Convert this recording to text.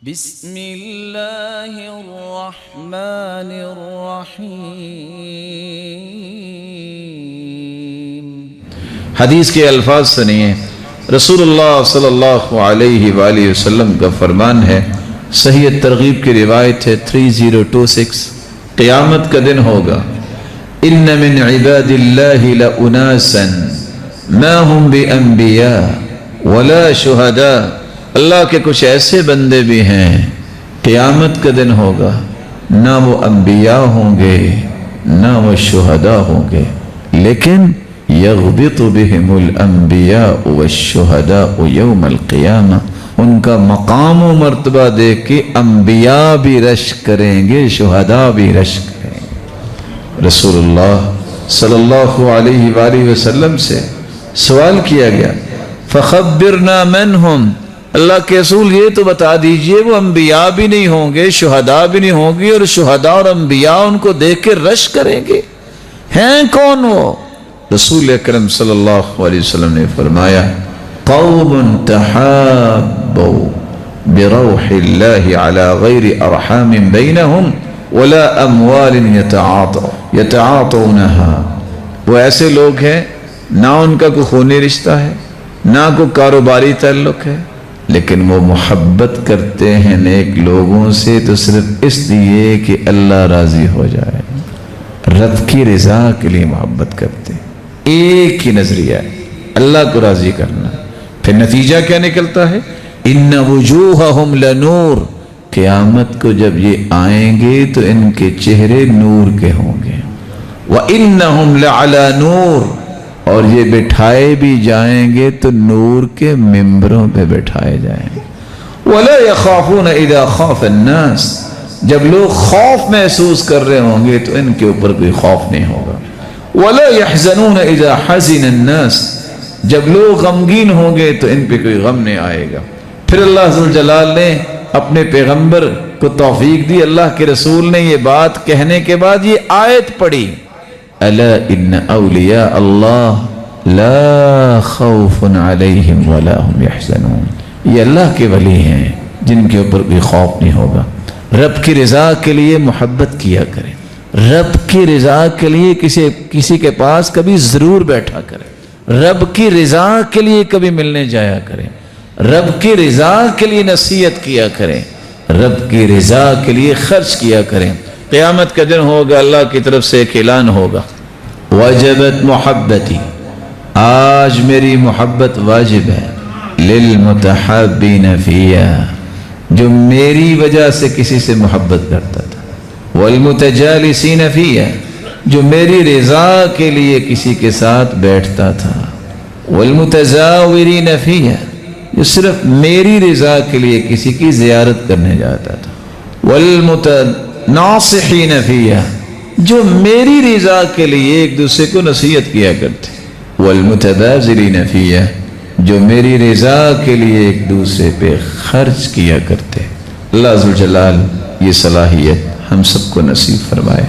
بسم اللہ الرحمن الرحیم۔ حدیث کے الفاظ سنیے۔ رسول اللہ صلی اللہ علیہ وآلہ وسلم کا فرمان ہے، صحیح ترغیب کی روایت ہے 3026، قیامت کا دن ہوگا، ان من عباد اللہ لأناسا ما هم بانبیاء ولا شہداء، اللہ کے کچھ ایسے بندے بھی ہیں، قیامت کا دن ہوگا، نہ وہ انبیاء ہوں گے نہ وہ شہداء ہوں گے، لیکن یغبط بہم الانبیاء والشہداء یوم القیامہ، ان کا مقام و مرتبہ دیکھ کے انبیاء بھی رشک کریں گے، شہداء بھی رشک کریں گے۔ رسول اللہ صلی اللہ علیہ وآلہ وسلم سے سوال کیا گیا، فخبرنا من ہم، اللہ کے رسول یہ تو بتا دیجئے وہ انبیاء بھی نہیں ہوں گے، شہداء بھی نہیں ہوں گے، اور شہداء اور انبیاء ان کو دیکھ کے رشک کریں گے، ہیں کون وہ؟ رسول اکرم صلی اللہ علیہ وسلم نے فرمایا، قوم تحابوا بروح اللہ علی غیر ارحام بینہم ولا اموال یتعاطونها، وہ ایسے لوگ ہیں نہ ان کا کوئی خونی رشتہ ہے نہ کوئی کاروباری تعلق ہے، لیکن وہ محبت کرتے ہیں نیک لوگوں سے تو صرف اس لیے کہ اللہ راضی ہو جائے، رب کی رضا کے لیے محبت کرتے ہیں، ایک ہی نظریہ ہے، اللہ کو راضی کرنا۔ پھر نتیجہ کیا نکلتا ہے؟ ان وجوہہم لنور، قیامت کو جب یہ آئیں گے تو ان کے چہرے نور کے ہوں گے، وانہم لعلی نور، اور یہ بٹھائے بھی جائیں گے تو نور کے ممبروں پہ بٹھائے جائیں گے، وَلَا يَخَافُونَ إِذَا خَافَ النَّاسِ، جب لوگ خوف محسوس کر رہے ہوں گے تو ان کے اوپر کوئی خوف نہیں ہوگا، وَلَا يَحْزَنُونَ إِذَا حَزِنَ النَّاسِ، جب لوگ غمگین ہوں گے تو ان پہ کوئی غم نہیں آئے گا۔ پھر اللہ ذوالجلال نے اپنے پیغمبر کو توفیق دی، اللہ کے رسول نے یہ بات کہنے کے بعد یہ آیت پڑھی، الا ان اولیاء اللہ لا خوف علیہم ولا هم یحزنون، یہ اللہ کے ولی ہیں جن کے اوپر کوئی خوف نہیں ہوگا۔ رب کی رضا کے لیے محبت کیا کریں، رب کی رضا کے لیے کسی کے پاس کبھی ضرور بیٹھا کریں، رب کی رضا کے لیے کبھی ملنے جایا کریں، رب کی رضا کے لیے نصیحت کیا کریں، رب کی رضا کے لیے خرچ کیا کریں۔ قیامت کا دن ہوگا، اللہ کی طرف سے ایک اعلان ہوگا، وجبت محبتی، آج میری محبت واجب ہے، للمتحابین فیہ، جو میری وجہ سے کسی سے محبت کرتا تھا، والمتجالسین فیہ، جو میری رضا کے لیے کسی کے ساتھ بیٹھتا تھا، والمتزاورین فیہ، جو صرف میری رضا کے لیے کسی کی زیارت کرنے جاتا تھا، ناصحین فیہ، جو میری رضا کے لیے ایک دوسرے کو نصیحت کیا کرتے، والمتبازلین فیہ، جو میری رضا کے لیے ایک دوسرے پہ خرچ کیا کرتے۔ اللہ ذوالجلال یہ صلاحیت ہم سب کو نصیب فرمائے۔